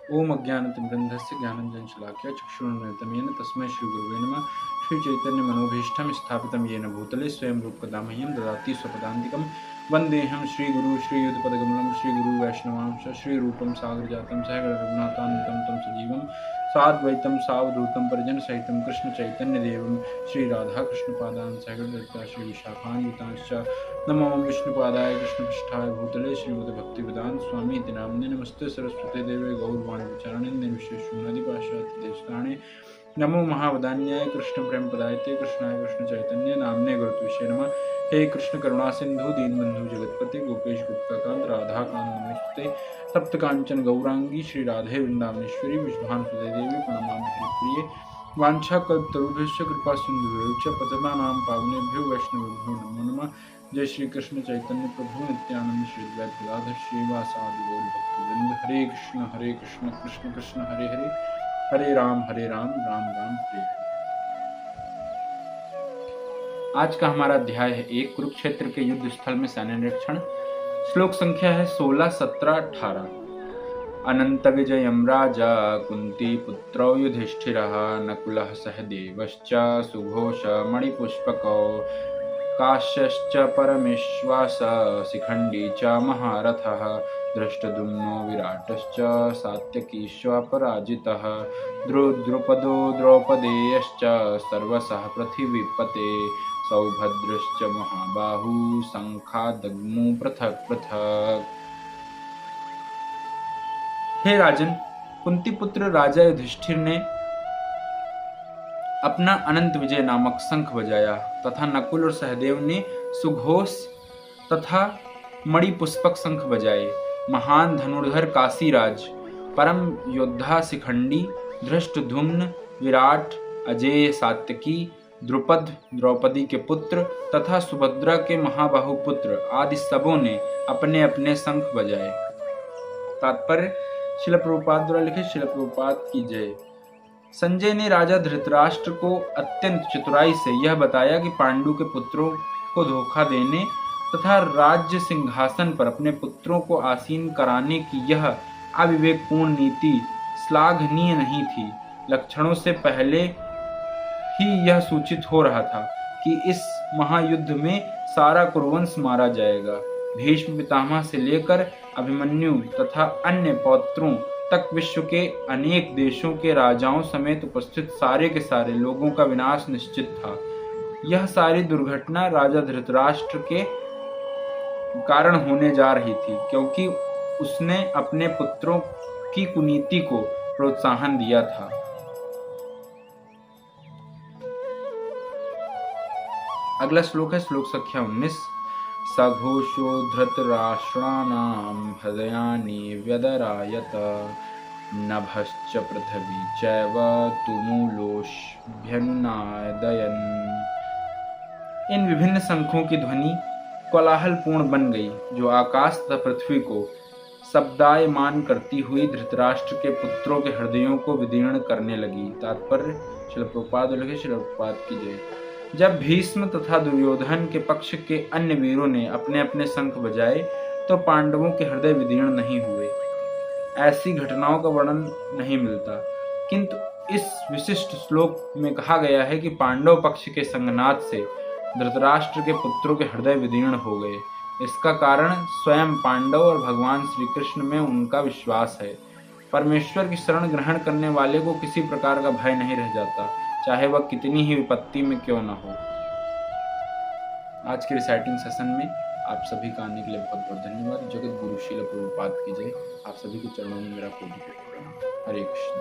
ओम अज्ञानतिमिरन्धस्य ज्ञानञ्जनशलाकया चक्षुरुन्मिलितं येन तस्मै श्रीगुरुवे नमः। श्रीचैतन्यमनोभीष्टं स्थापितं येन भूतले स्वयं रूपकदा मह्यं ददाति स्वपदान्तिकं। वन्देऽहं श्रीगुरुं श्रीयुतपदकमलं श्रीगुरुवैष्णवांश श्रीरूपं सागरजातं सहगणरघुनाथान्वितं तं सजीवं साद्वैतं सावधूतं परिजनसहितं कृष्णचैतन्यदेवं श्रीराधाकृष्णपादान् सहगणललिता श्रीविशाखान्वितांश्च नमो विष्णुपादाय कृष्णपृष्ठाय भूतले श्रीमद्भक्तिवेदांत स्वामी इति नाम्ने नमस्ते सरस्वती देवे गौरवाणी विचारणे निर्विशेषून्नदिपाशातिदेशताणे नमो महावदान्याय कृष्ण प्रेम पदायते कृष्णाय कृष्ण चैतन्य नामने गुरुत्विषे नमः। हे कृष्ण करुणा सिंधु दीनबंधु जगतपते गोपेश गुप्तकांत राधा कांत नमस्ते सप्त कांचन गौरांगी श्री राधे वृंदावनेश्वरी विष्णुभानुसुते देवी प्रणमामि हरिप्रिये वांछा कल्पतरुभ्यश्च कृपा सिंधुभ्यो पतितानां पावनेभ्यो वैष्णवेभ्यो नमो नमः। जय श्री कृष्ण चैतन्य प्रभु नित्यानंद श्री अद्वैत गदाधर श्रीवासादि गौर भक्तवृंद। हरे कृष्ण कृष्ण कृष्ण हरे हरे हरे राम राम राम हरे हरे। आज का हमारा अध्याय है एक कुरुक्षेत्र के युद्ध स्थल में सैन्य निरीक्षण। श्लोक संख्या है 16, 17, 18। अनंत विजयम राजा कुंती पुत्रौ युधिष्ठिरः नकुलः सहदेवश्च सुघोष मणिपुष्पकौ काश्यश्च परमेश्वास शिखण्डी च महारथः धृष्टद्युम्नो विराटश्च सात्यकीश्वपराजितः द्रुपदो द्रौपदेयश्च सर्वशः पृथिवीपते सौभद्रश्च महाबाहु शंखादग्मु पृथक् पृथक्। हे राजन, कुंती पुत्र राजा युधिष्ठिर ने अपना अनंत विजय नामक शंख बजाया तथा नकुल और सहदेव ने सुघोष तथा मणिपुष्पक शंख बजाए। महान धनुर्धर काशीराज, परम योद्धा शिखंडी, धृष्टद्युम्न, विराट, अजेय सात्यकी, द्रुपद द्रौपदी के पुत्र तथा सुभद्रा के महाबाहु पुत्र आदि सबों ने अपने अपने शंख बजाए। तात्पर्य श्रील प्रभुपाद द्वारा लिखे। श्रील प्रभुपाद की जय। संजय ने राजा धृतराष्ट्र को अत्यंत चतुराई से यह बताया कि पांडु के पुत्रों को धोखा देने तथा राज्य सिंहासन पर अपने पुत्रों को आसीन कराने की यह अविवेकपूर्ण नीति श्लाघनीय नहीं थी। लक्षणों से पहले ही यह सूचित हो रहा था कि इस महायुद्ध में सारा कुरुवंश मारा जाएगा। भीष्म पितामह से लेकर अभिमन्यु तथा अन्य पौत्रों तक विश्व के अनेक देशों के राजाओं समेत उपस्थित सारे के सारे लोगों का विनाश निश्चित था। यह सारी दुर्घटना राजा धृतराष्ट्र के कारण होने जा रही थी, क्योंकि उसने अपने पुत्रों की कुनीति को प्रोत्साहन दिया था। अगला श्लोक है श्लोक संख्या 19। सघोषो धृतराष्ट्राणां हृदयानि व्यदरायत नभश्च पृथिवी चैव तुमुलोऽभ्यनुनादयन्। इन विभिन्न शंखों की ध्वनि कोलाहलपूर्ण बन गई, जो आकाश तथा पृथ्वी को शब्दायमान करती हुई धृतराष्ट्र के पुत्रों के हृदयों को विदीर्ण करने लगी। तात्पर्य श्रील प्रभुपाद लिखे। श्रील प्रभुपाद की जय। जब भीष्म तथा दुर्योधन के पक्ष के अन्य वीरों ने अपने अपने शंख बजाए तो पांडवों के हृदय विदीर्ण नहीं हुए। ऐसी घटनाओं का वर्णन नहीं मिलता, किंतु इस विशिष्ट श्लोक में कहा गया है कि पांडव पक्ष के संगनाद से धृतराष्ट्र के पुत्रों के हृदय विदीर्ण हो गए। इसका कारण स्वयं पांडव और भगवान श्री कृष्ण में उनका विश्वास है। परमेश्वर की शरण ग्रहण करने वाले को किसी प्रकार का भय नहीं रह जाता, चाहे वह कितनी ही विपत्ति में क्यों न हो। आज के रिसाइटिंग सेशन में आप सभी का आने के लिए बहुत बहुत धन्यवाद। जगत गुरु श्रील प्रभुपाद की जय। आप सभी के चरणों में मेरा कोटि कोटि प्रणाम। हरे कृष्ण।